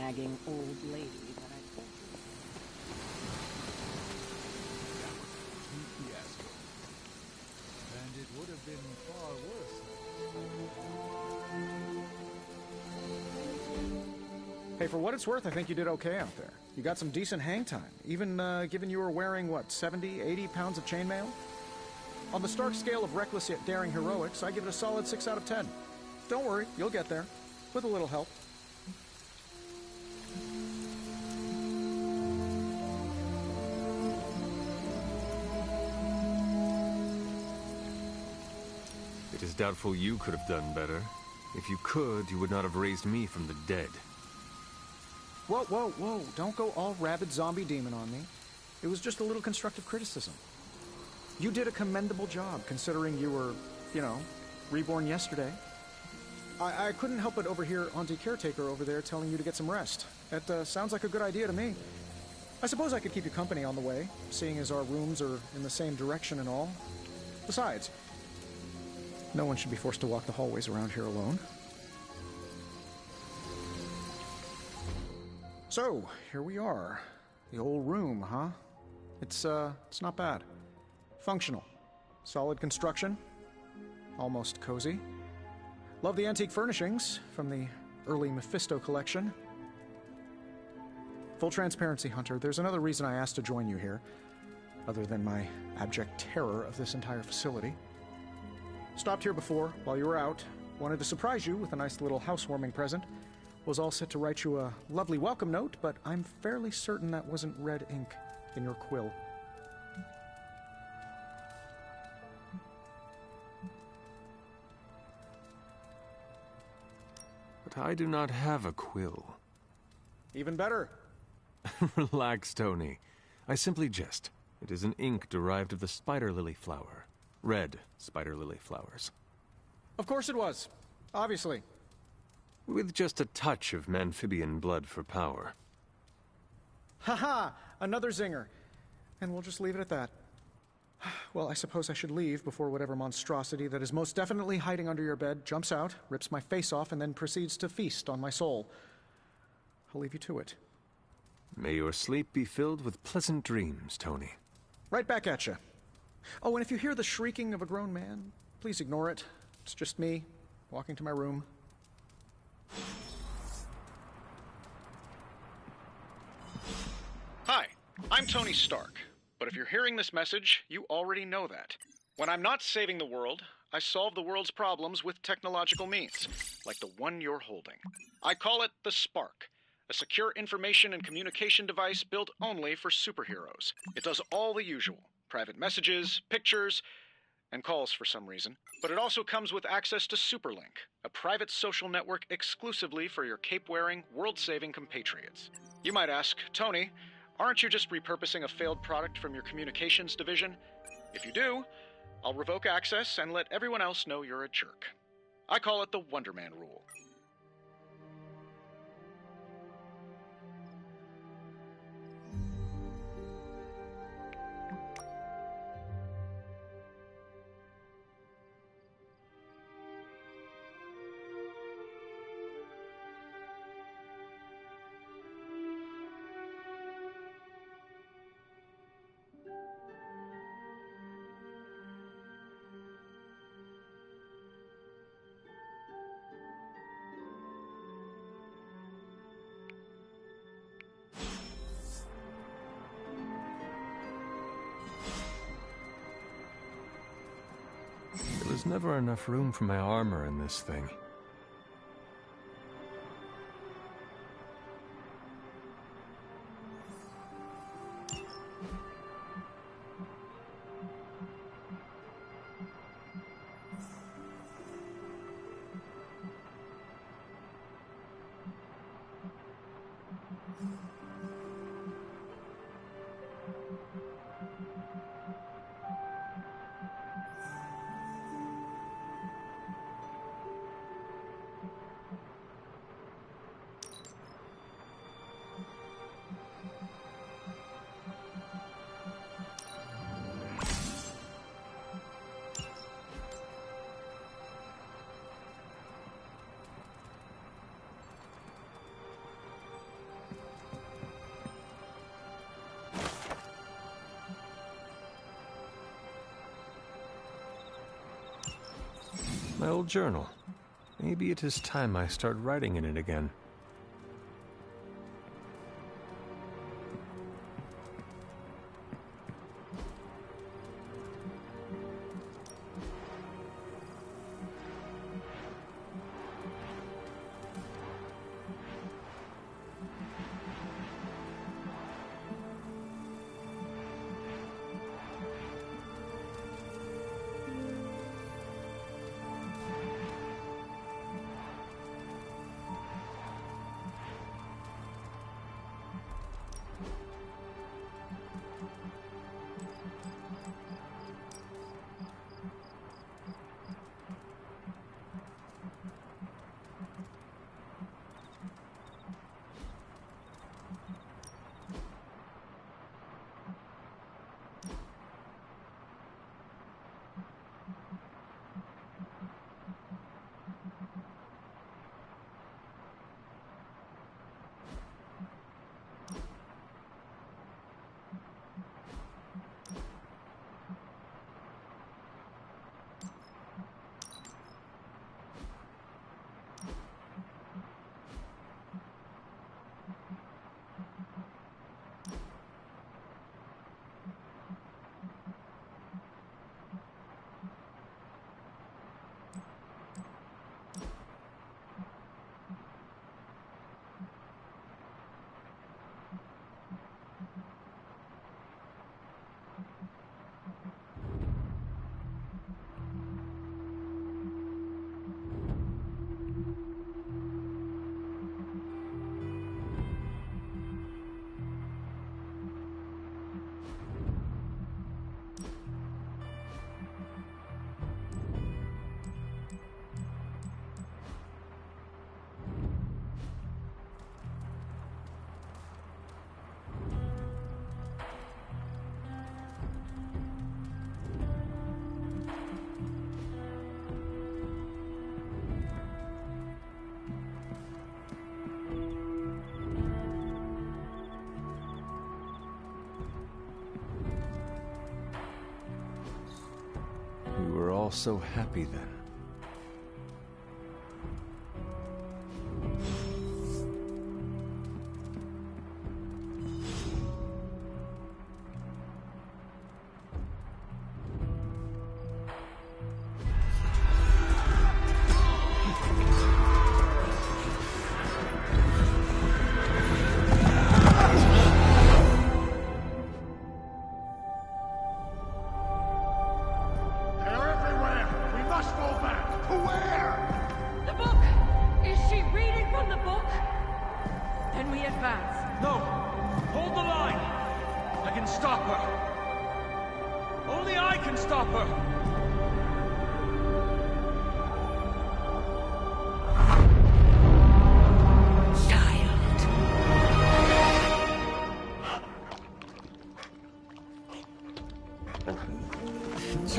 nagging old lady that I told you. That was a complete fiasco. And it would have been far worse. Hey, for what it's worth, I think you did okay out there. You got some decent hang time, even given you were wearing, what, 70, 80 pounds of chainmail? On the Stark scale of reckless yet daring heroics, I give it a solid 6 out of 10. Don't worry, you'll get there. With a little help. It is doubtful you could have done better. If you could, you would not have raised me from the dead. Whoa, whoa, whoa. Don't go all rabid zombie demon on me. It was just a little constructive criticism. You did a commendable job, considering you were, you know, reborn yesterday. I couldn't help but overhear Auntie Caretaker over there telling you to get some rest. That sounds like a good idea to me. I suppose I could keep you company on the way, seeing as our rooms are in the same direction and all. Besides, no one should be forced to walk the hallways around here alone. So, here we are. The old room, huh? It's not bad. Functional. Solid construction. Almost cozy. Love the antique furnishings from the early Mephisto collection. Full transparency, Hunter, there's another reason I asked to join you here, other than my abject terror of this entire facility. Stopped here before, while you were out. Wanted to surprise you with a nice little housewarming present. Was all set to write you a lovely welcome note, but I'm fairly certain that wasn't red ink in your quill. But I do not have a quill. Even better. Relax, Tony. I simply jest. It is an ink derived of the spider lily flower. Red spider lily flowers. Of course it was. Obviously. With just a touch of amphibian blood for power. Haha! Another zinger. And we'll just leave it at that. Well, I suppose I should leave before whatever monstrosity that is most definitely hiding under your bed jumps out, rips my face off, and then proceeds to feast on my soul. I'll leave you to it. May your sleep be filled with pleasant dreams, Tony. Right back at you. Oh, and if you hear the shrieking of a grown man, please ignore it. It's just me, walking to my room. Hi, I'm Tony Stark. But if you're hearing this message, you already know that. When I'm not saving the world, I solve the world's problems with technological means, like the one you're holding. I call it the Spark, a secure information and communication device built only for superheroes. It does all the usual, private messages, pictures, and calls for some reason. But it also comes with access to Superlink, a private social network exclusively for your cape-wearing, world-saving compatriots. You might ask, Tony, aren't you just repurposing a failed product from your communications division? If you do, I'll revoke access and let everyone else know you're a jerk. I call it the Wonder Man rule. There's never enough room for my armor in this thing. My old journal. Maybe it is time I start writing in it again. We were all so happy then.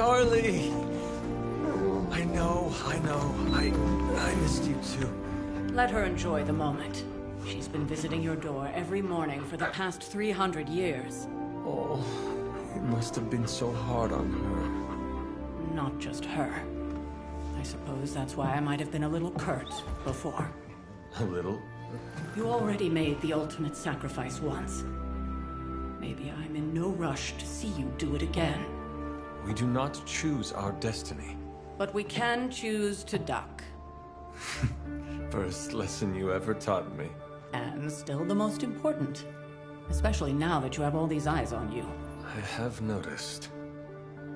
Charlie! I know. I missed you too. Let her enjoy the moment. She's been visiting your door every morning for the past 300 years. Oh, it must have been so hard on her. Not just her. I suppose that's why I might have been a little curt before. A little? You already made the ultimate sacrifice once. Maybe I'm in no rush to see you do it again. We do not choose our destiny. But we can choose to duck. First lesson you ever taught me. And still the most important. Especially now that you have all these eyes on you. I have noticed.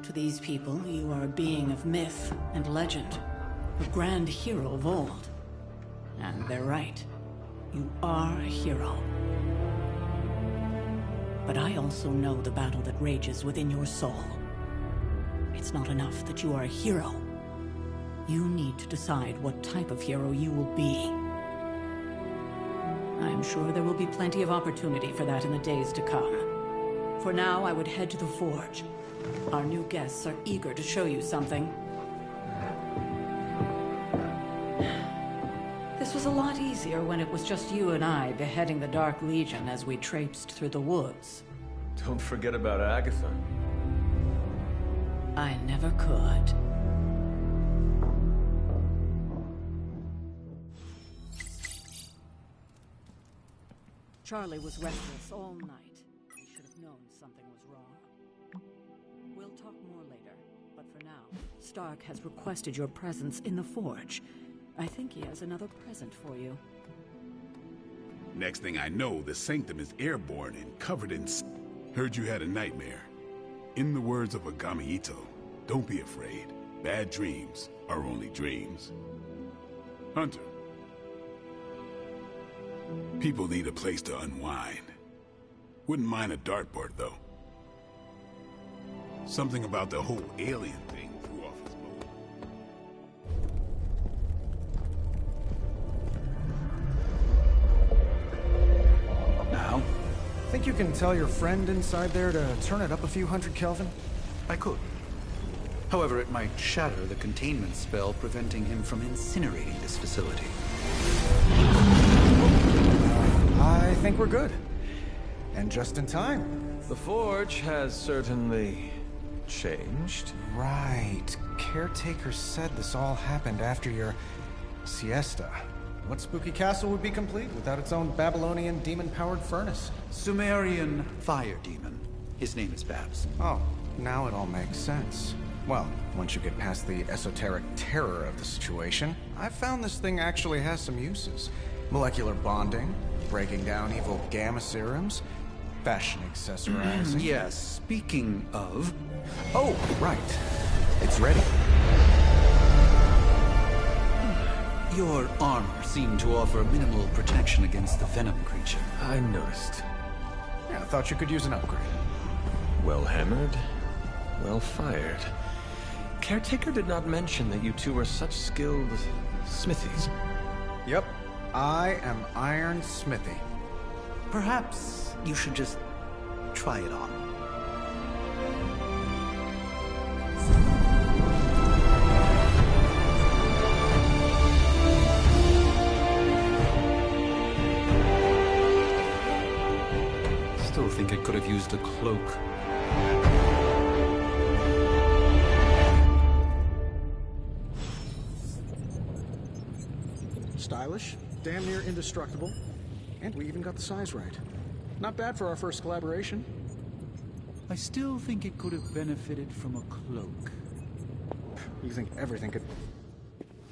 To these people, you are a being of myth and legend. A grand hero of old. And they're right. You are a hero. But I also know the battle that rages within your soul. It's not enough that you are a hero. You need to decide what type of hero you will be. I'm sure there will be plenty of opportunity for that in the days to come. For now, I would head to the Forge. Our new guests are eager to show you something. This was a lot easier when it was just you and I beheading the Dark Legion as we traipsed through the woods. Don't forget about Agatha. I never could. Charlie was restless all night. He should have known something was wrong. We'll talk more later, but for now, Stark has requested your presence in the Forge. I think he has another present for you. Next thing I know, the Sanctum is airborne and covered in Heard you had a nightmare. In the words of Agami Ito, don't be afraid. Bad dreams are only dreams. Hunter. People need a place to unwind. Wouldn't mind a dartboard, though. Something about the whole alien thing threw off his mood. Now? Think you can tell your friend inside there to turn it up a few hundred Kelvin? I could. However, it might shatter the containment spell preventing him from incinerating this facility. I think we're good. And just in time. The Forge has certainly changed. Right. Caretaker said this all happened after your siesta. What spooky castle would be complete without its own Babylonian demon-powered furnace? Sumerian fire demon. His name is Babs. Oh, now it all makes sense. Well, once you get past the esoteric terror of the situation, I've found this thing actually has some uses. Molecular bonding, breaking down evil gamma serums, fashion accessorizing. Yes, speaking of... Oh, right. It's ready. Your armor seemed to offer minimal protection against the venom creature. I noticed. Yeah, I thought you could use an upgrade. Well hammered, well fired. Caretaker did not mention that you two were such skilled smithies. Yep, I am Iron Smithy. Perhaps you should just try it on. Still think it could have used a cloak. Stylish, damn near indestructible, and we even got the size right. Not bad for our first collaboration. I still think it could have benefited from a cloak. You think everything could...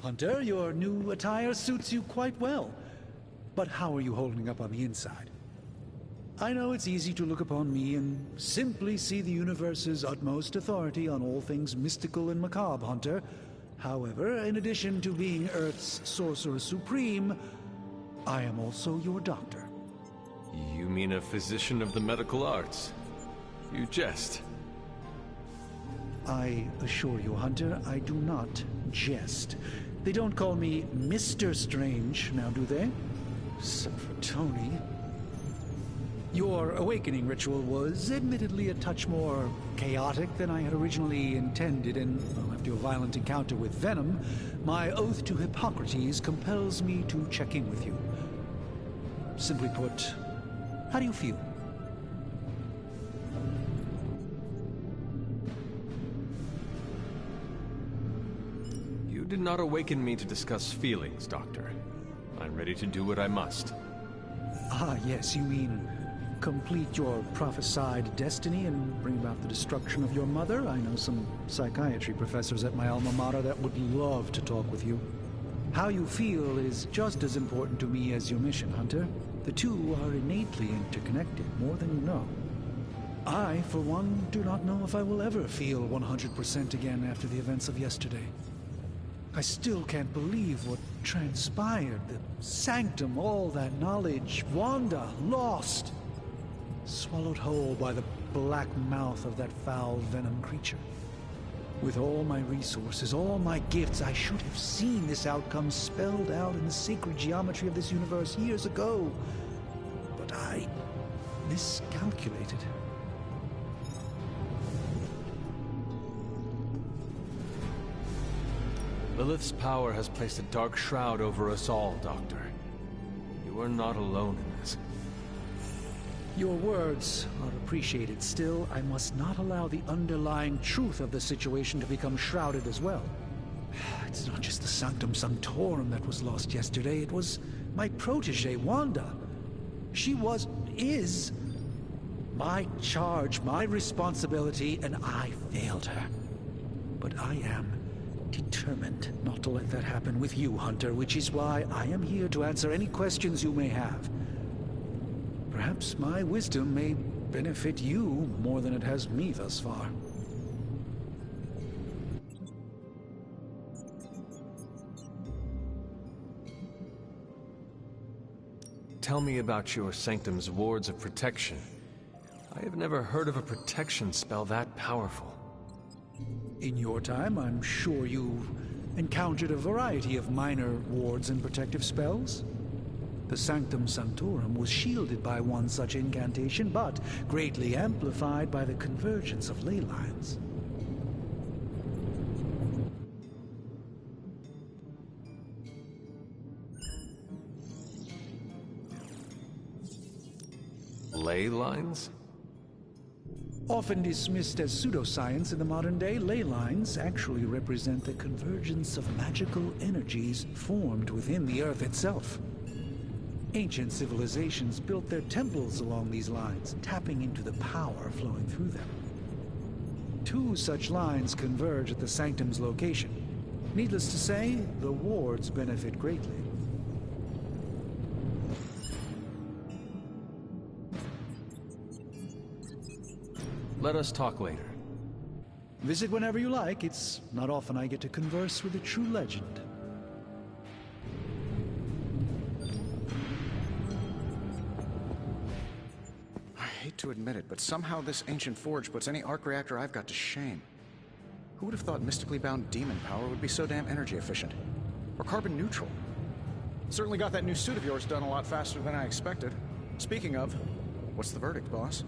Hunter, your new attire suits you quite well. But how are you holding up on the inside? I know it's easy to look upon me and simply see the universe's utmost authority on all things mystical and macabre, Hunter. However, in addition to being Earth's Sorcerer Supreme, I am also your doctor. You mean a physician of the medical arts? You jest. I assure you, Hunter, I do not jest. They don't call me Mr. Strange, now do they? Except for Tony. Your awakening ritual was admittedly a touch more chaotic than I had originally intended, and well, after a violent encounter with Venom, my oath to Hippocrates compels me to check in with you. Simply put, how do you feel? You did not awaken me to discuss feelings, Doctor. I'm ready to do what I must. Ah, yes, you mean complete your prophesied destiny and bring about the destruction of your mother? I know some psychiatry professors at my alma mater that would love to talk with you. How you feel is just as important to me as your mission, Hunter. The two are innately interconnected, more than you know. I, for one, do not know if I will ever feel 100% again after the events of yesterday. I still can't believe what transpired. The Sanctum, all that knowledge, Wanda, lost. Swallowed whole by the black mouth of that foul venom creature. With all my resources, all my gifts, I should have seen this outcome spelled out in the sacred geometry of this universe years ago. But I miscalculated. Lilith's power has placed a dark shroud over us all, Doctor. You are not alone in this. Your words are appreciated. Still, I must not allow the underlying truth of the situation to become shrouded as well. It's not just the Sanctum Sanctorum that was lost yesterday. It was my protege, Wanda. She is my charge, my responsibility, and I failed her. But I am determined not to let that happen with you, Hunter, which is why I am here to answer any questions you may have. Perhaps my wisdom may benefit you more than it has me thus far. Tell me about your Sanctum's wards of protection. I have never heard of a protection spell that powerful. In your time, I'm sure you've encountered a variety of minor wards and protective spells. The Sanctum Sanctorum was shielded by one such incantation, but greatly amplified by the convergence of ley lines. Ley lines? Often dismissed as pseudoscience in the modern day, ley lines actually represent the convergence of magical energies formed within the Earth itself. Ancient civilizations built their temples along these lines, tapping into the power flowing through them. 2 such lines converge at the Sanctum's location. Needless to say, the wards benefit greatly. Let us talk later. Visit whenever you like. It's not often I get to converse with a true legend. I hate to admit it, but somehow this ancient forge puts any arc reactor I've got to shame. Who would have thought mystically bound demon power would be so damn energy efficient? Or carbon neutral? Certainly got that new suit of yours done a lot faster than I expected. Speaking of, What's the verdict, boss?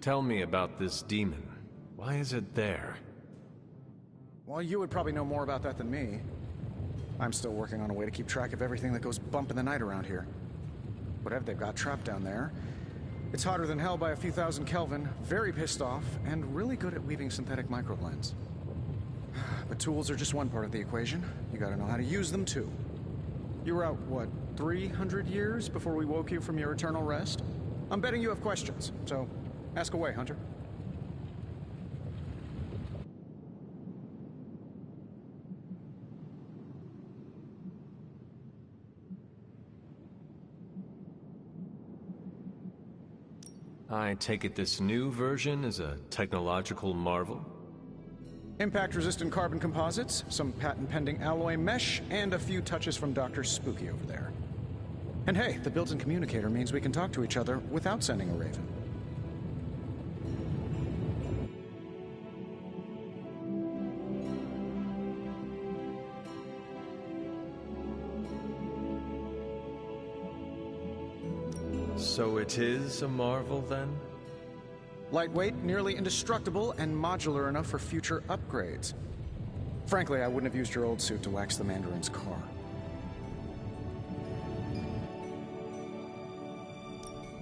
Tell me about this demon. Why is it there? well, you would probably know more about that than me. I'm still working on a way to keep track of everything that goes bump in the night around here. Whatever they've got trapped down there, it's hotter than hell by a few thousand Kelvin, very pissed off, and really good at weaving synthetic microblends. But tools are just one part of the equation. You gotta know how to use them, too. You were out, what, 300 years before we woke you from your eternal rest? I'm betting you have questions, so ask away, Hunter. I take it this new version is a technological marvel? Impact-resistant carbon composites, some patent-pending alloy mesh, and a few touches from Dr. Spooky over there. And hey, the built-in communicator means we can talk to each other without sending a raven. So it is a marvel, then? Lightweight, nearly indestructible, and modular enough for future upgrades. Frankly, I wouldn't have used your old suit to wax the Mandarin's car.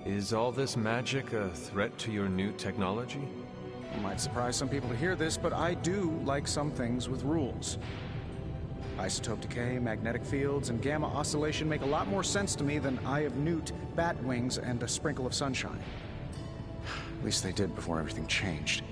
Is all this magic a threat to your new technology? It might surprise some people to hear this, but I do like some things with rules. Isotope decay, magnetic fields, and gamma oscillation make a lot more sense to me than Eye of Newt, bat wings, and a sprinkle of sunshine. At least they did before everything changed.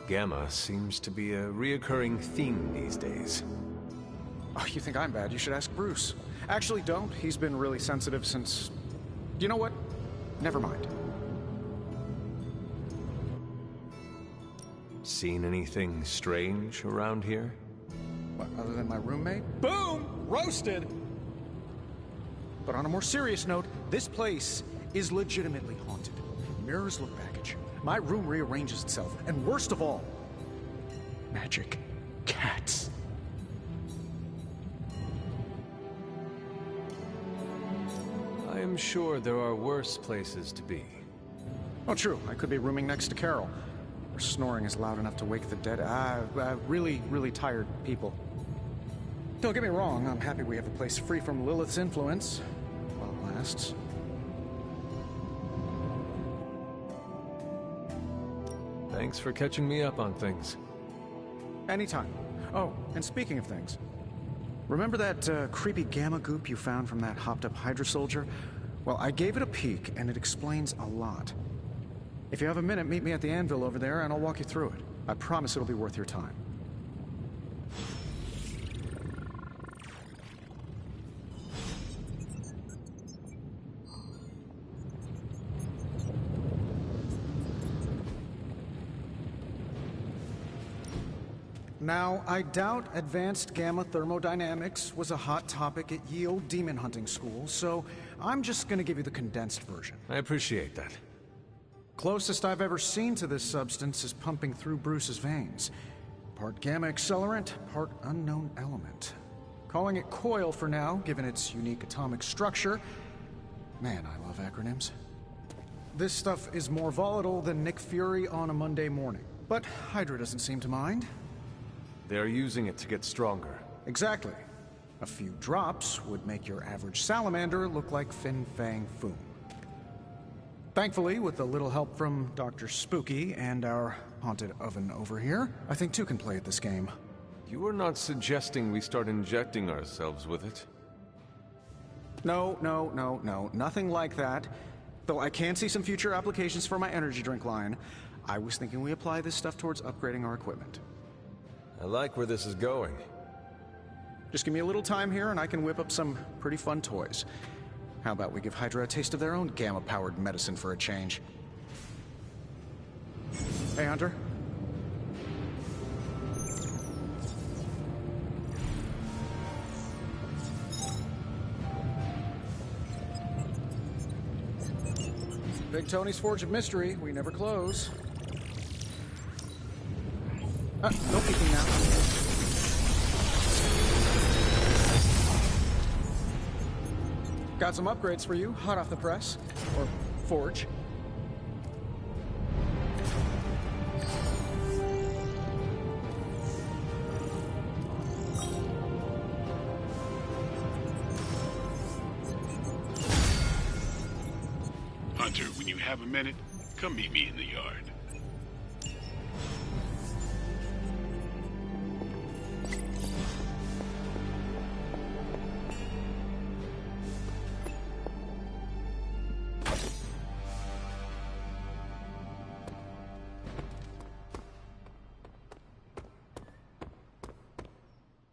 Gamma seems to be a reoccurring theme these days. Oh, you think I'm bad? You should ask Bruce. Actually, don't. He's been really sensitive since... You know what? Never mind. Seen anything strange around here? What, other than my roommate? Boom! Roasted! But on a more serious note, this place is legitimately haunted. Mirrors look baggage. My room rearranges itself. And worst of all, magic cats. I am sure there are worse places to be. Oh, true. I could be rooming next to Carol. Her snoring is loud enough to wake the dead. Really, really tired people. Don't get me wrong, I'm happy we have a place free from Lilith's influence. While it lasts. Thanks for catching me up on things. Anytime. Oh, and speaking of things, remember that creepy gamma goop you found from that hopped-up Hydra soldier? Well, I gave it a peek, and it explains a lot. If you have a minute, meet me at the anvil over there, and I'll walk you through it. I promise it'll be worth your time. Now, I doubt advanced gamma thermodynamics was a hot topic at Ye Olde Demon Hunting School, so I'm just gonna give you the condensed version. I appreciate that. Closest I've ever seen to this substance is pumping through Bruce's veins. Part gamma accelerant, part unknown element. Calling it Coil for now, given its unique atomic structure. Man, I love acronyms. This stuff is more volatile than Nick Fury on a Monday morning. But Hydra doesn't seem to mind. They're using it to get stronger. Exactly. A few drops would make your average salamander look like Fin Fang Foom. Thankfully, with a little help from Dr. Spooky and our haunted oven over here, I think two can play at this game. You are not suggesting we start injecting ourselves with it? No, nothing like that. Though I can see some future applications for my energy drink line. I was thinking we apply this stuff towards upgrading our equipment. I like where this is going. Just give me a little time here and I can whip up some pretty fun toys. How about we give Hydra a taste of their own gamma-powered medicine for a change? Hey, Hunter. Big Tony's Forge of Mystery. We never close. No peeking now. Got some upgrades for you, hot off the press. Or forge. Hunter, when you have a minute, come meet me in the yard.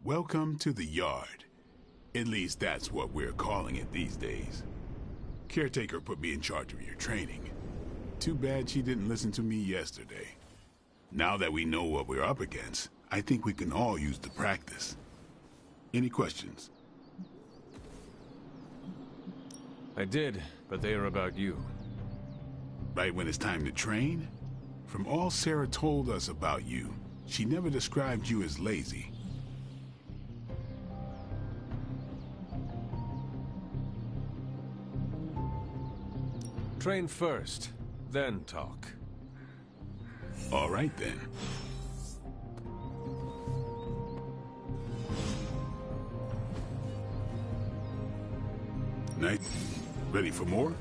Welcome to the yard. At least that's what we're calling it these days. Caretaker put me in charge of your training. Too bad she didn't listen to me yesterday. Now that we know what we're up against, I think we can all use the practice. Any questions? I did, but they are about you. Right when it's time to train? From all Sarah told us about you, she never described you as lazy. Train first, then talk. All right, then. Nice. Ready for more?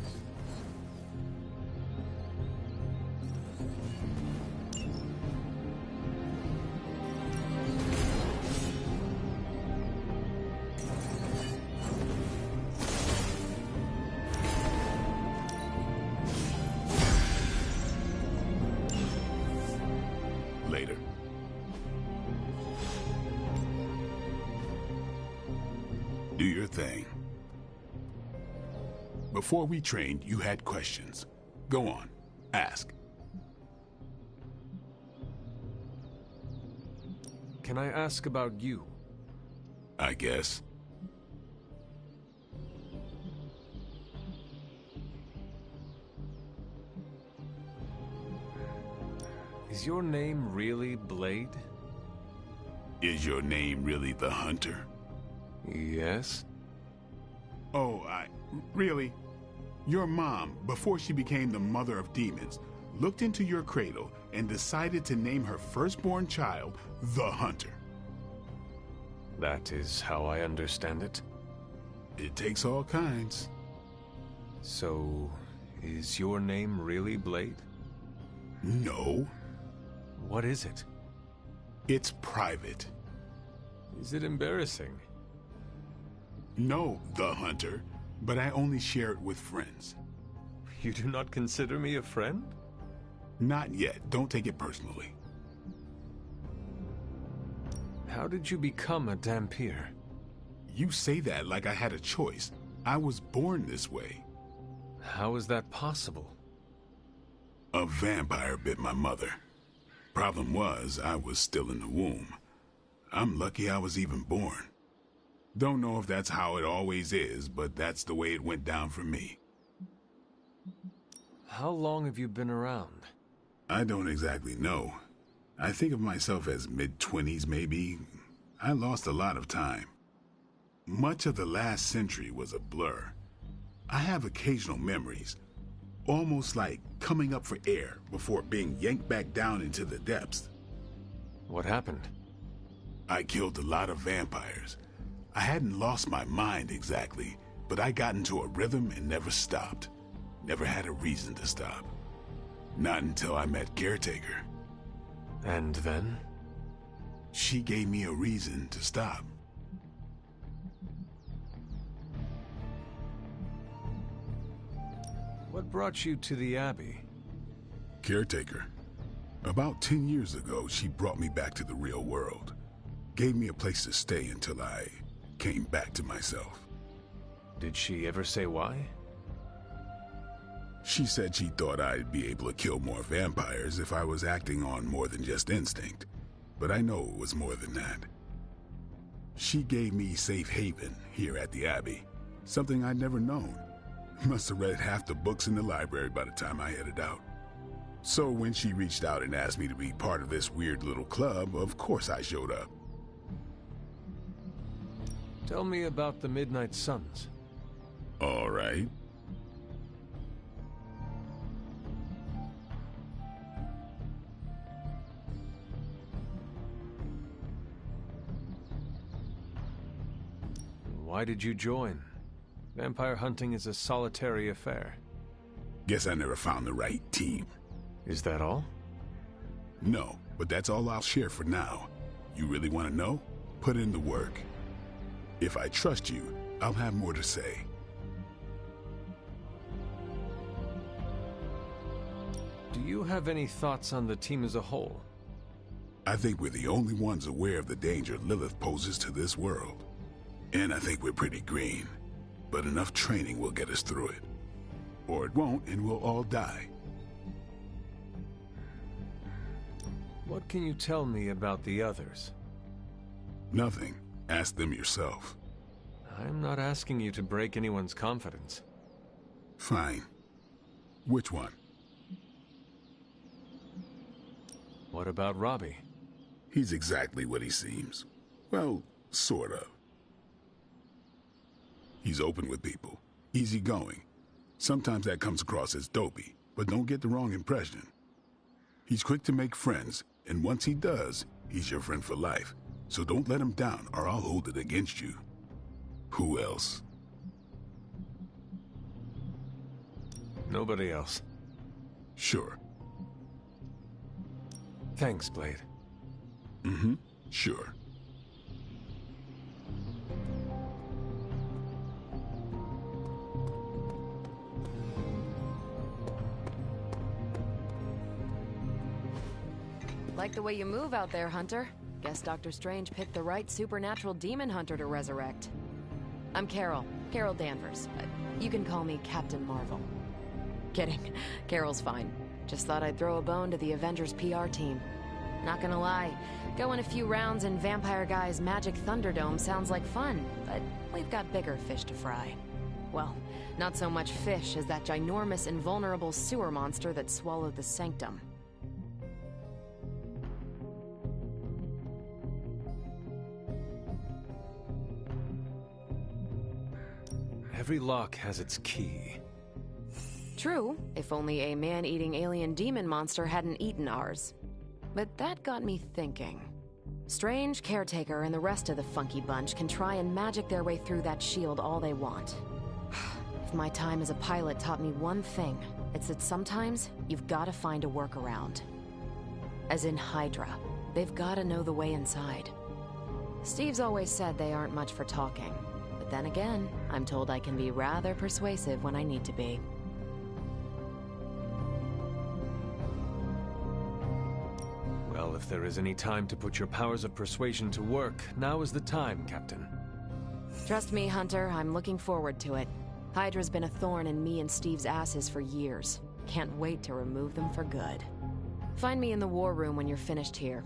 Later. Do your thing. Before we trained, you had questions. Go on, ask. Can I ask about you? I guess. Is your name really Blade? Is your name really the Hunter? Yes. Oh, really? Your mom, before she became the mother of demons, looked into your cradle and decided to name her firstborn child the Hunter. That is how I understand it. It takes all kinds. So, is your name really Blade? No. What is it? It's private. Is it embarrassing? No, the Hunter, but I only share it with friends. You do not consider me a friend? Not yet. Don't take it personally. How did you become a Dhampir? You say that like I had a choice. I was born this way. How is that possible? A vampire bit my mother. Problem was, I was still in the womb. I'm lucky I was even born. Don't know if that's how it always is, but that's the way it went down for me. How long have you been around? I don't exactly know. I think of myself as mid-20s, maybe. I lost a lot of time. Much of the last century was a blur. I have occasional memories, almost like coming up for air before being yanked back down into the depths. What happened? I killed a lot of vampires. I hadn't lost my mind exactly, but I got into a rhythm and never stopped. Never had a reason to stop. Not until I met Caretaker. And then? She gave me a reason to stop. What brought you to the Abbey? Caretaker. About 10 years ago, she brought me back to the real world. Gave me a place to stay until I came back to myself. Did she ever say why? She said she thought I'd be able to kill more vampires if I was acting on more than just instinct. But I know it was more than that. She gave me safe haven here at the Abbey. Something I'd never known. Must have read half the books in the library by the time I headed out. So when she reached out and asked me to be part of this weird little club, of course I showed up. Tell me about the Midnight Suns. All right. Why did you join? Vampire hunting is a solitary affair. Guess I never found the right team. Is that all? No, but that's all I'll share for now. You really want to know? Put in the work. If I trust you, I'll have more to say. Do you have any thoughts on the team as a whole? I think we're the only ones aware of the danger Lilith poses to this world. And I think we're pretty green. But enough training will get us through it. Or it won't, and we'll all die. What can you tell me about the others? Nothing. Ask them yourself. I'm not asking you to break anyone's confidence. Fine. Which one? What about Robbie? He's exactly what he seems. Well, sort of. He's open with people, easygoing. Sometimes that comes across as dopey, but don't get the wrong impression. He's quick to make friends, and once he does, he's your friend for life. So don't let him down, or I'll hold it against you. Who else? Nobody else. Sure. Thanks, Blade. Mm-hmm. Sure. Like the way you move out there, Hunter. Guess Dr. Strange picked the right supernatural demon hunter to resurrect. I'm Carol Danvers. You can call me Captain Marvel. Kidding. Carol's fine. Just thought I'd throw a bone to the Avengers PR team. Not gonna lie, going a few rounds in Vampire Guy's Magic Thunderdome sounds like fun, but we've got bigger fish to fry. Well, not so much fish as that ginormous invulnerable sewer monster that swallowed the Sanctum. Every lock has its key. True, if only a man-eating alien demon monster hadn't eaten ours. But that got me thinking. Strange, Caretaker, and the rest of the funky bunch can try and magic their way through that shield all they want. If my time as a pilot taught me one thing, it's that sometimes you've got to find a workaround. As in Hydra, they've got to know the way inside. Steve's always said they aren't much for talking, but then again, I'm told I can be rather persuasive when I need to be. Well, if there is any time to put your powers of persuasion to work, now is the time, Captain. Trust me, Hunter, I'm looking forward to it. Hydra's been a thorn in me and Steve's asses for years. Can't wait to remove them for good. Find me in the war room when you're finished here.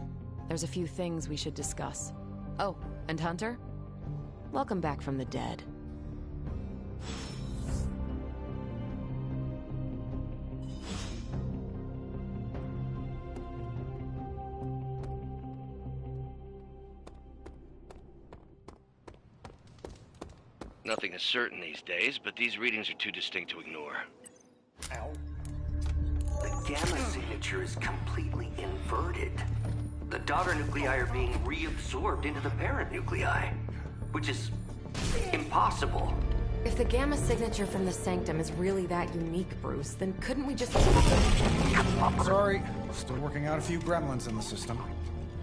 There's a few things we should discuss. Oh, and Hunter? Welcome back from the dead. Nothing is certain these days, but these readings are too distinct to ignore. Ow. The gamma signature is completely inverted. The daughter nuclei are being reabsorbed into the parent nuclei, which is impossible. If the gamma signature from the Sanctum is really that unique, Bruce, then couldn't we just... Sorry, still working out a few gremlins in the system.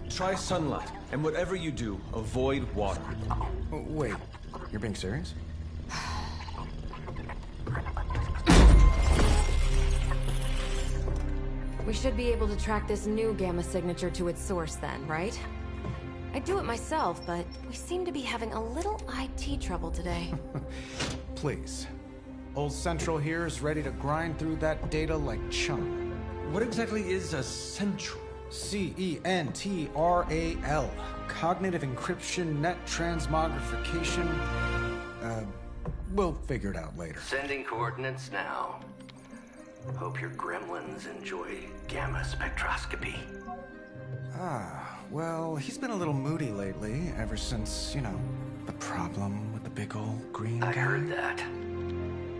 Try sunlight, and whatever you do, avoid water. Oh, wait, you're being serious? We should be able to track this new gamma signature to its source then, right? I'd do it myself, but we seem to be having a little IT trouble today. Please. Old Central here is ready to grind through that data like chum. What exactly is a Central? CENTRAL. Cognitive Encryption Net Transmogrification. We'll figure it out later. Sending coordinates now. Hope your gremlins enjoy gamma spectroscopy. Ah, well, he's been a little moody lately, ever since, you know, the problem with the big old green guy. I heard that.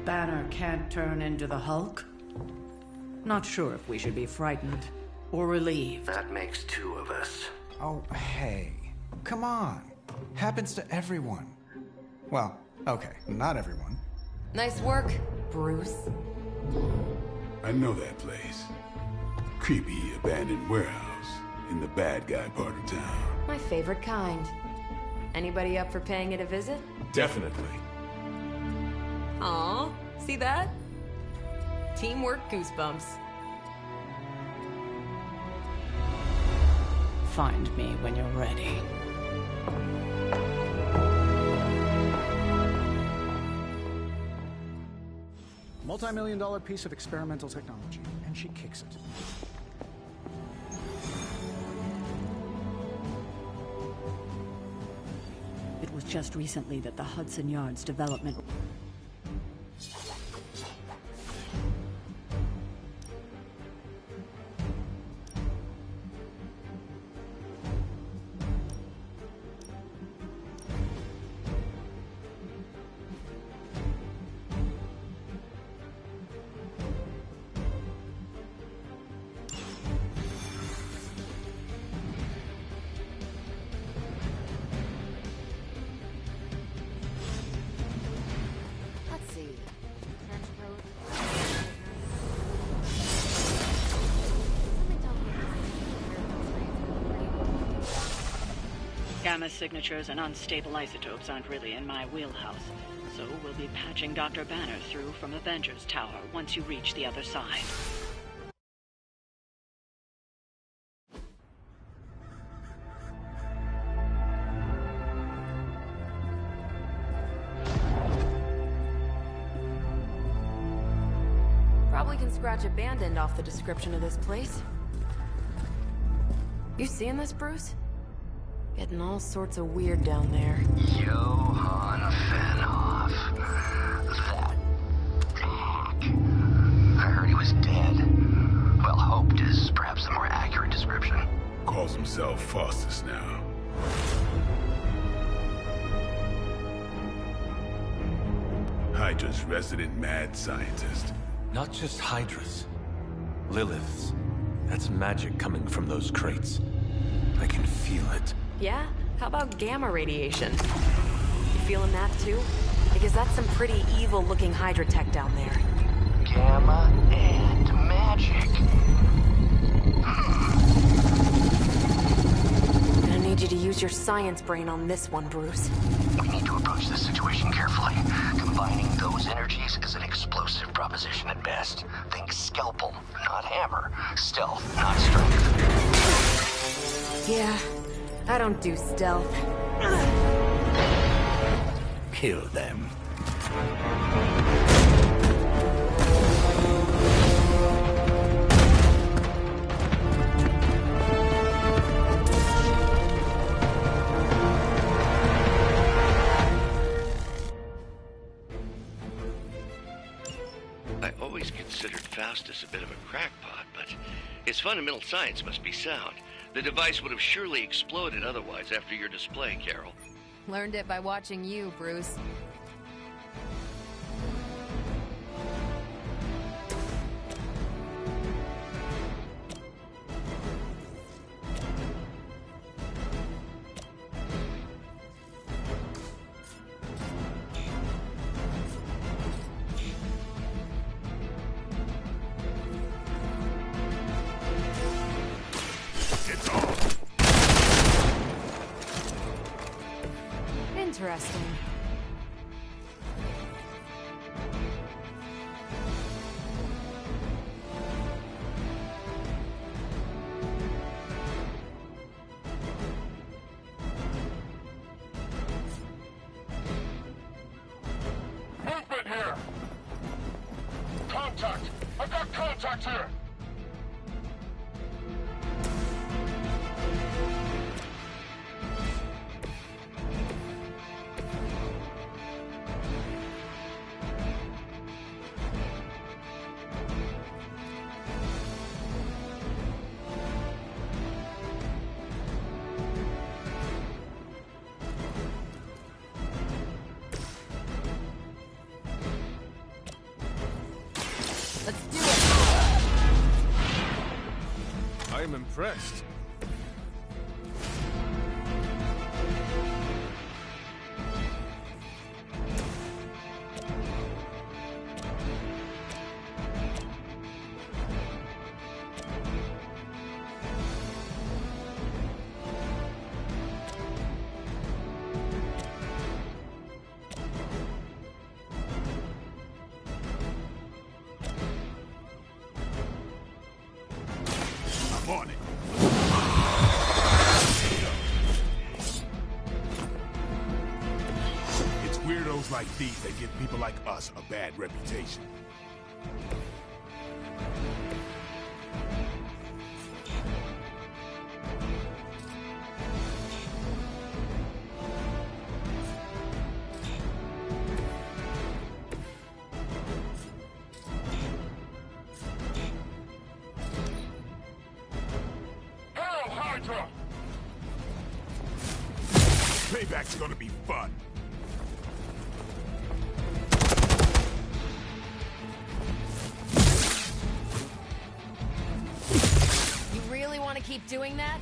Banner can't turn into the Hulk? Not sure if we should be frightened or relieved. That makes two of us. Oh, hey. Come on. Happens to everyone. Well, okay, not everyone. Nice work, Bruce. I know that place. Creepy abandoned warehouse in the bad guy part of town. My favorite kind. Anybody up for paying it a visit? Definitely. Aw, see that? Teamwork goosebumps. Find me when you're ready. Multi-million-dollar piece of experimental technology, and she kicks it. It was just recently that the Hudson Yards development... Gamma signatures and unstable isotopes aren't really in my wheelhouse, so we'll be patching Dr. Banner through from Avengers Tower once you reach the other side. Probably can scratch abandoned off the description of this place. You seeing this, Bruce? Getting all sorts of weird down there. Johann Fenhoff. That hack. I heard he was dead. Well, hoped is perhaps the more accurate description. Calls himself Faustus now. Hydra's resident mad scientist. Not just Hydras. Liliths. That's magic coming from those crates. I can feel it. Yeah? How about gamma radiation? You feeling that too? Because that's some pretty evil-looking Hydra tech down there. Gamma and magic. I need you to use your science brain on this one, Bruce. We need to approach this situation carefully. Combining those energies is an explosive proposition at best. Think scalpel, not hammer. Stealth, not strength. Yeah, I don't do stealth. Kill them. I always considered Faustus a bit of a crackpot, but his fundamental science must be sound. The device would have surely exploded otherwise after your display, Carol. Learned it by watching you, Bruce. Interesting. Movement here! Contact! I've got contact here! Let's do it! I am impressed. I'm on it. It's weirdos like these that give people like us a bad reputation. Hail Hydra! Payback's gonna be fun. You really want to keep doing that?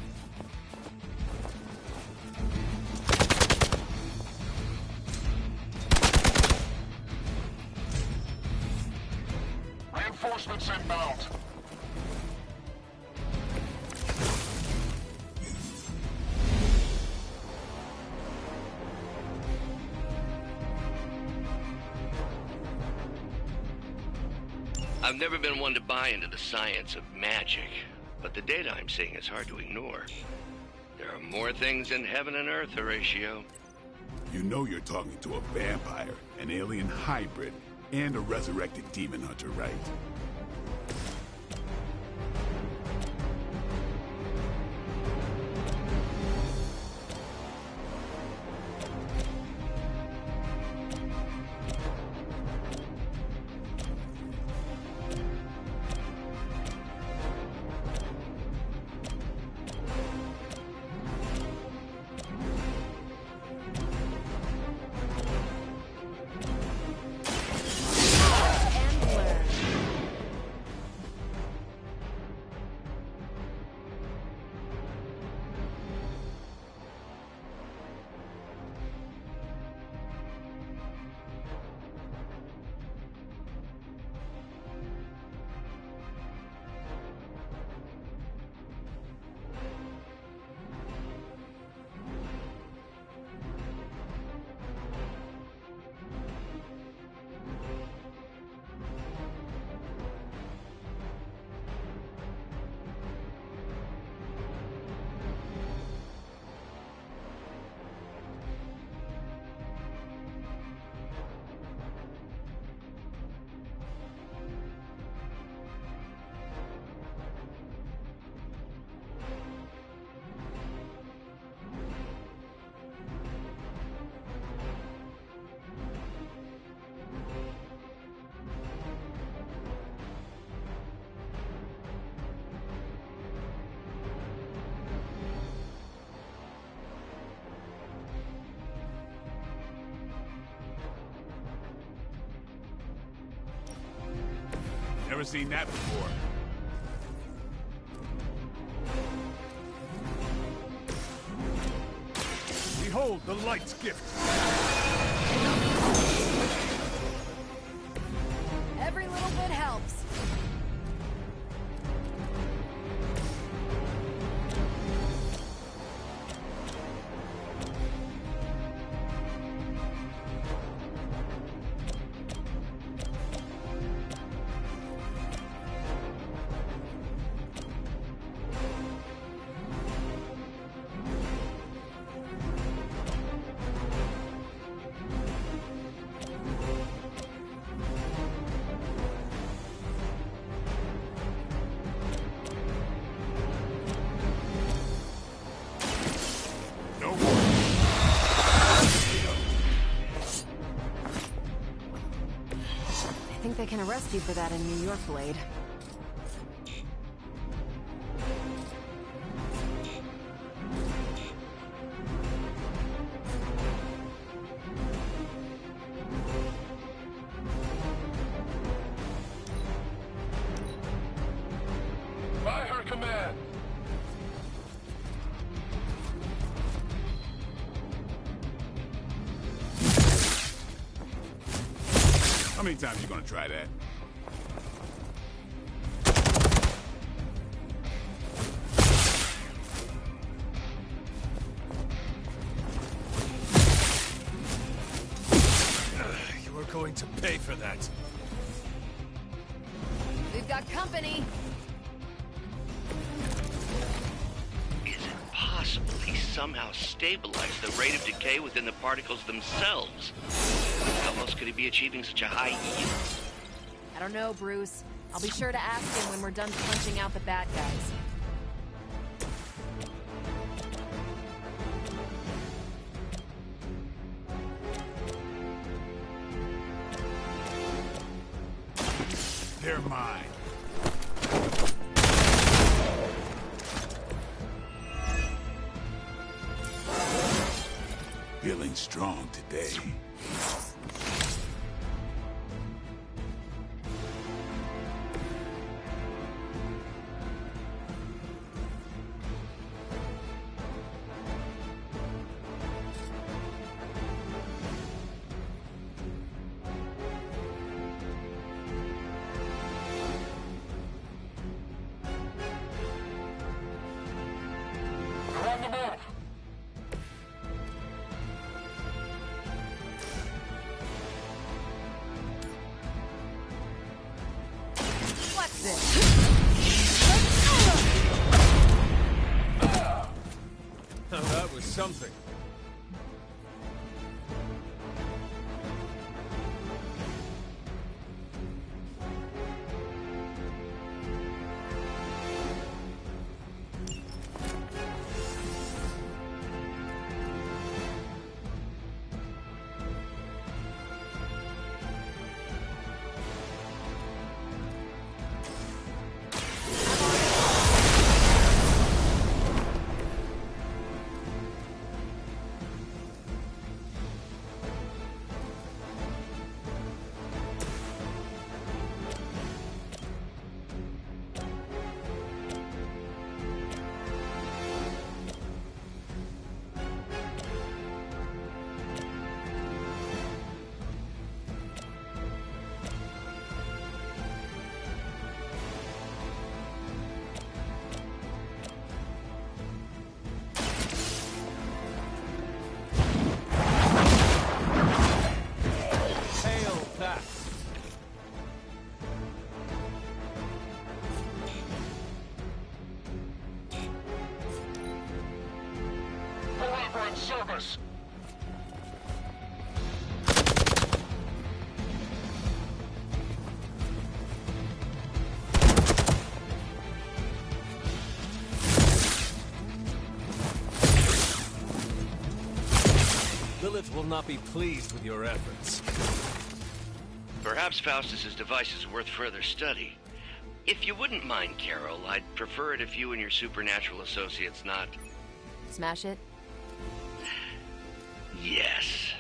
Reinforcements inbound. I've never been one to buy into the science of magic, but the data I'm seeing is hard to ignore. There are more things in heaven and earth, Horatio. You know you're talking to a vampire, an alien hybrid, and a resurrected demon hunter, right? Never seen that before. Behold the light's gift. Every little bit helps. I think they can arrest you for that in New York, Blade. By her command. How many times you gonna try that? You are going to pay for that. We've got company. Is it possible he somehow stabilized the rate of decay within the particles themselves? How else could he be achieving such a high yield? I don't know, Bruce. I'll be sure to ask him when we're done punching out the bad guys. They're mine. Feeling strong today. You're on the move. What's this? Now that was something. Believer in service. Lilith will not be pleased with your efforts. Perhaps Faustus's device is worth further study. If you wouldn't mind, Carol, I'd prefer it if you and your supernatural associates not... Smash it? Yes.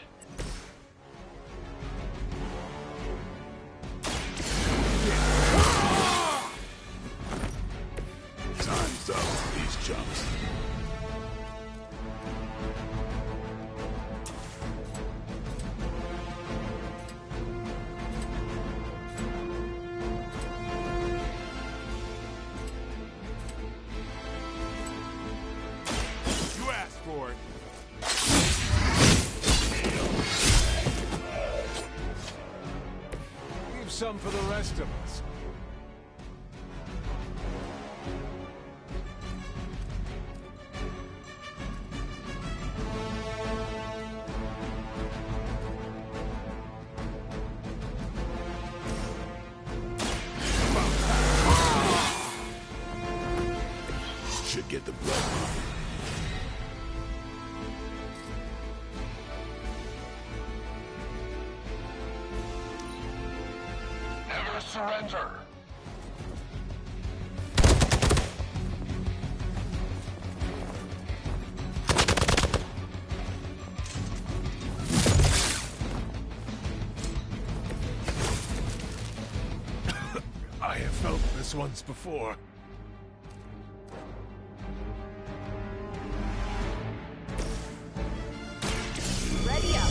some for the rest of us. Should get the blood. Never surrender. I have felt this once before. Ready up.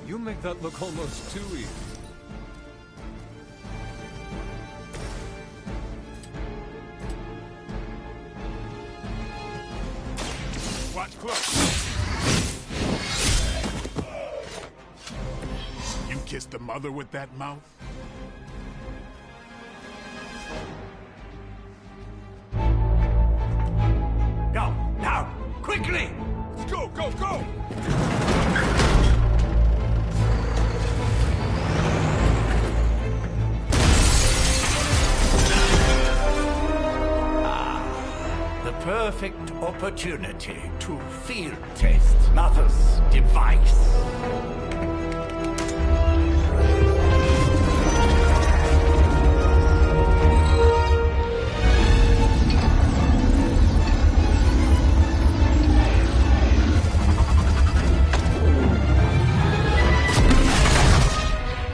You make that look almost too easy. Watch close. You kissed the mother with that mouth? Go, now, quickly! Go, go, go! The perfect opportunity to field test Mother's device.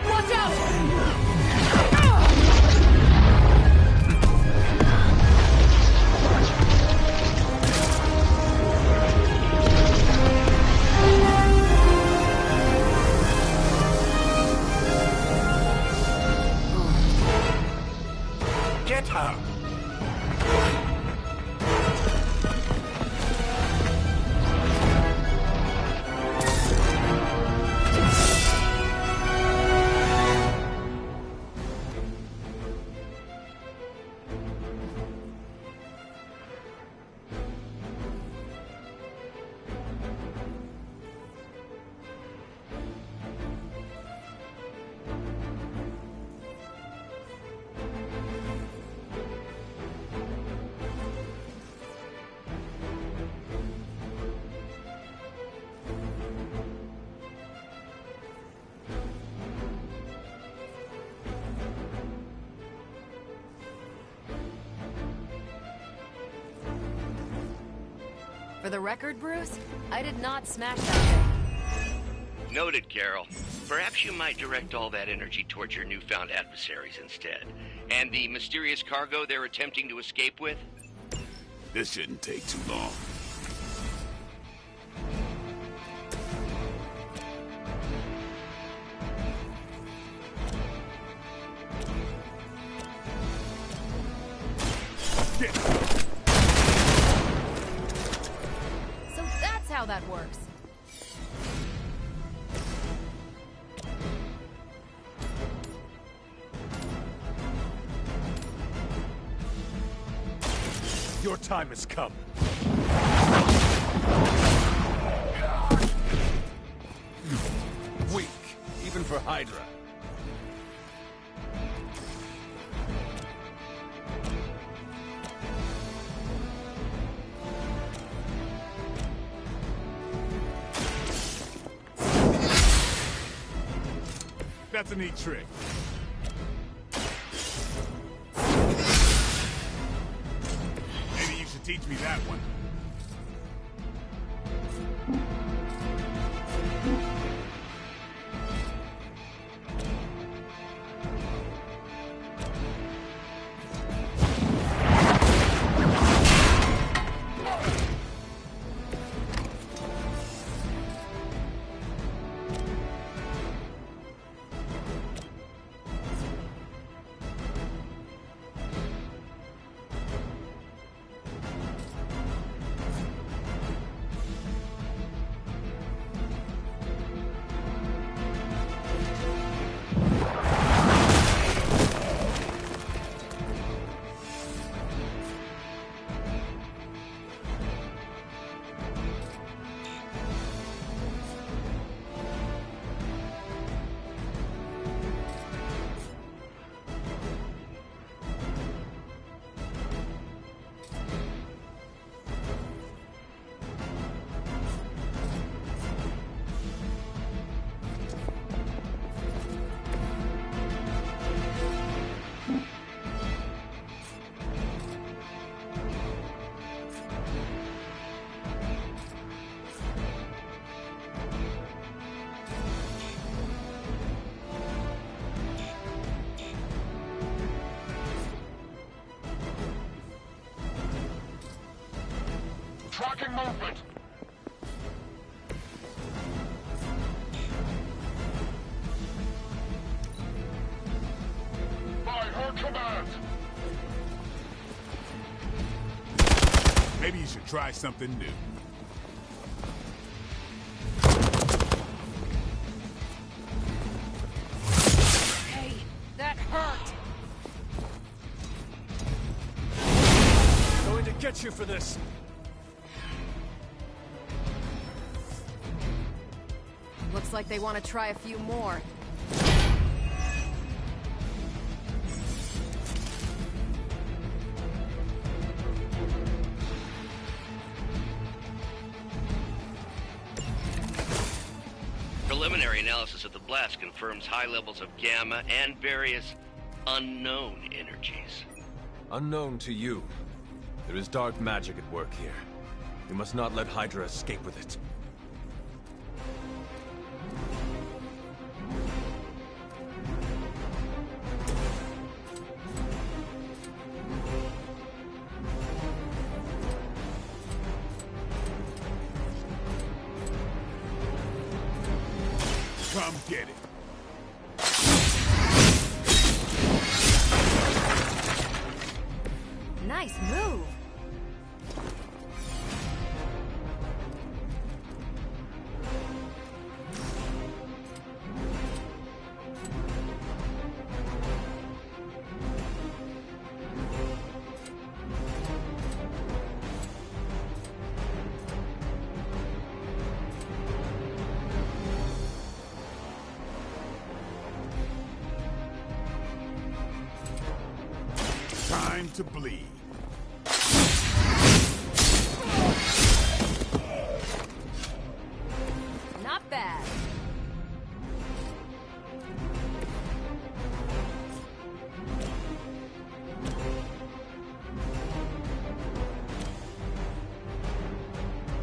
Watch out! Get her! For the record, Bruce, I did not smash that thing. Noted, Carol. Perhaps you might direct all that energy towards your newfound adversaries instead. And the mysterious cargo they're attempting to escape with? This shouldn't take too long. So that's how that works. Your time has come. Weak, even for Hydra. That's a neat trick. Maybe you should teach me that one. tracking movement. By her command. Maybe you should try something new. Hey, that hurt. Going to get you for this. Looks like they want to try a few more. Preliminary analysis of the blast confirms high levels of gamma and various unknown energies. Unknown to you. There is dark magic at work here. We must not let Hydra escape with it. Come get it. Nice move. Time to bleed. Not bad.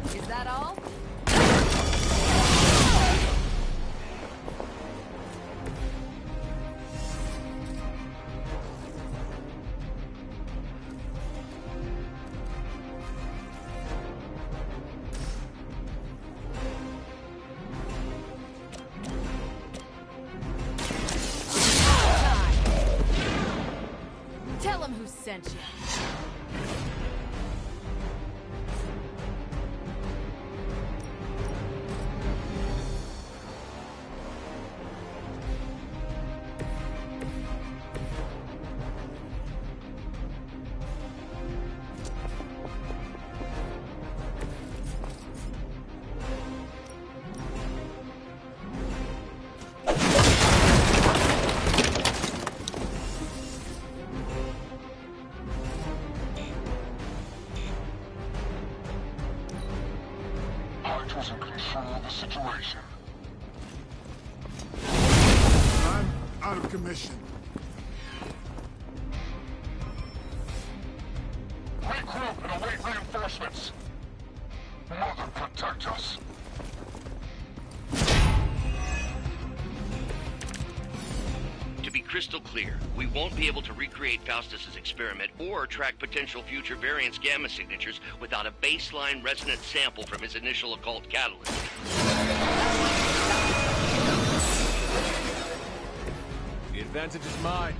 Is that all? Tell him who sent you. Hydra's in control of the situation. I'm out of commission. Regroup and await reinforcements. Mother, protect us. To be crystal clear, we won't be able to recreate Faustus's experiment or track potential future variance gamma signatures without a baseline resonant sample from his initial occult catalyst. The advantage is mine.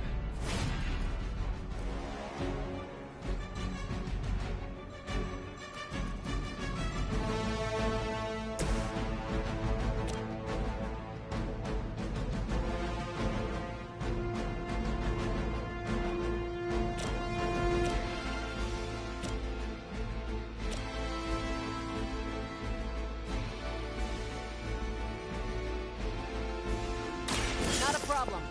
Not a problem.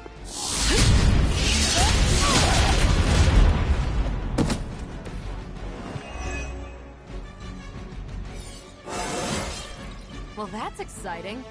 Well, that's exciting.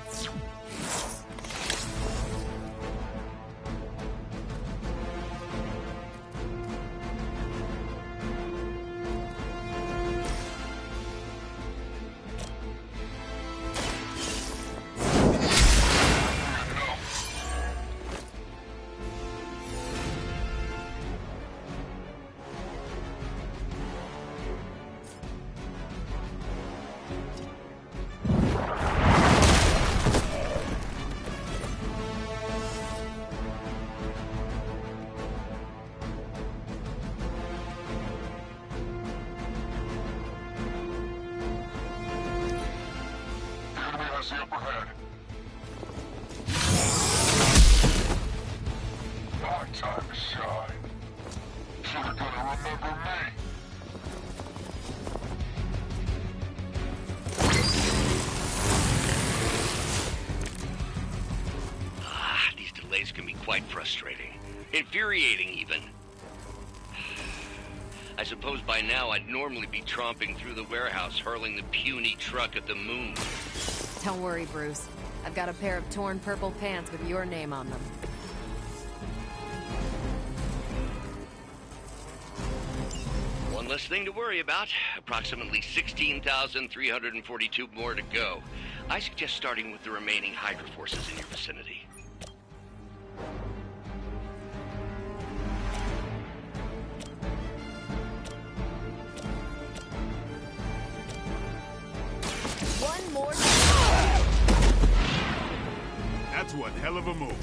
the upper hand. My time to shine. You're gonna remember me. These delays can be quite frustrating. Infuriating, even. I suppose by now I'd normally be tromping through the warehouse, hurling the puny truck at the moon. Don't worry, Bruce. I've got a pair of torn purple pants with your name on them. One less thing to worry about. Approximately 16,342 more to go. I suggest starting with the remaining Hydra forces in your vicinity. One more. That's one hell of a move.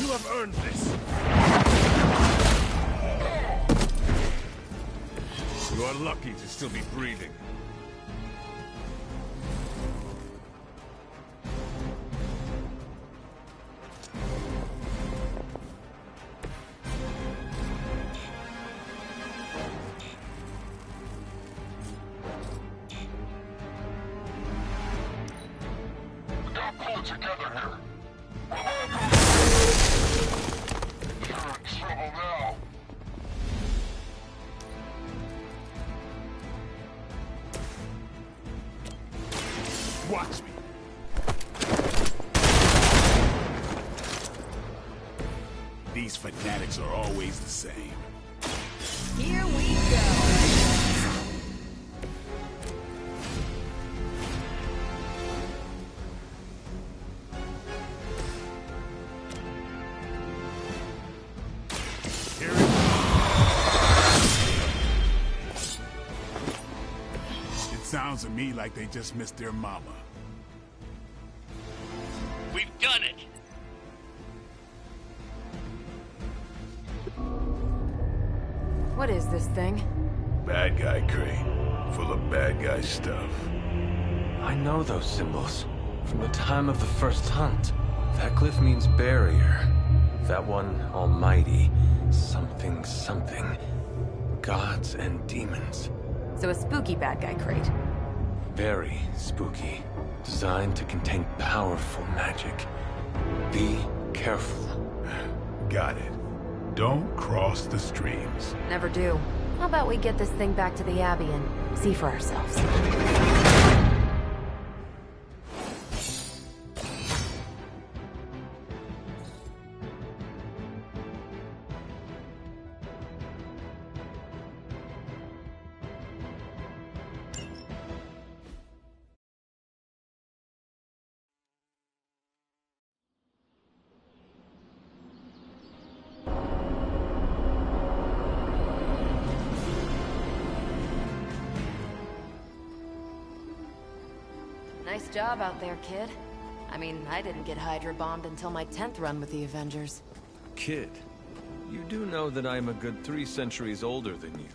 You have earned this. You are lucky to still be breathing. We gotta pull it together here. You're in trouble now. Watch me. These fanatics are always the same. Here we go. It sounds to me like they just missed their mama. We've done it! What is this thing? Bad guy crate, full of bad guy stuff. I know those symbols from the time of the first hunt. That glyph means barrier. That one, almighty. Something, something. Gods and demons. So a spooky bad guy crate. Very spooky. Designed to contain powerful magic. Be careful. Got it. Don't cross the streams. Never do. How about we get this thing back to the Abbey and see for ourselves? Nice job out there, kid. I mean, I didn't get Hydra bombed until my 10th run with the Avengers. Kid, you do know that I'm a good 3 centuries older than you,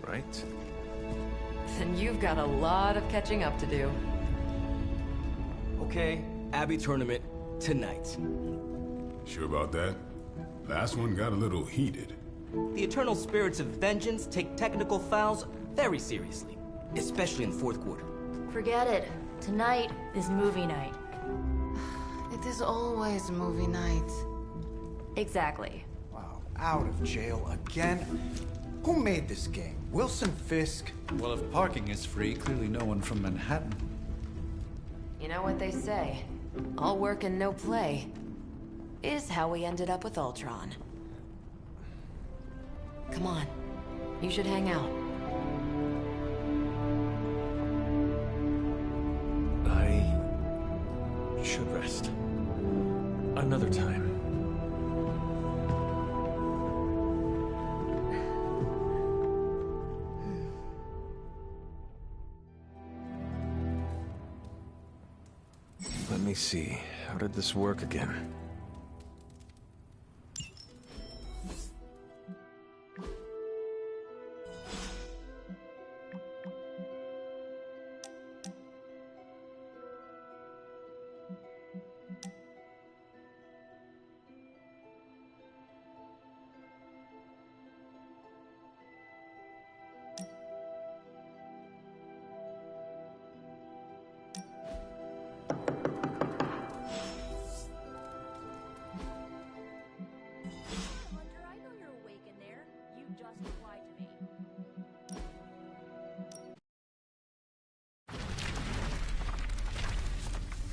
right? Then you've got a lot of catching up to do. Okay, Abbey tournament tonight. Sure about that? Last one got a little heated. The Eternal Spirits of Vengeance take technical fouls very seriously, especially in the fourth quarter. Forget it. Tonight is movie night. It is always movie night. Exactly. Wow, out of jail again? Who made this game? Wilson Fisk? Well, if parking is free, clearly no one from Manhattan. You know what they say? All work and no play is how we ended up with Ultron. Come on. You should hang out. I should rest. Another time. Let me see. How did this work again?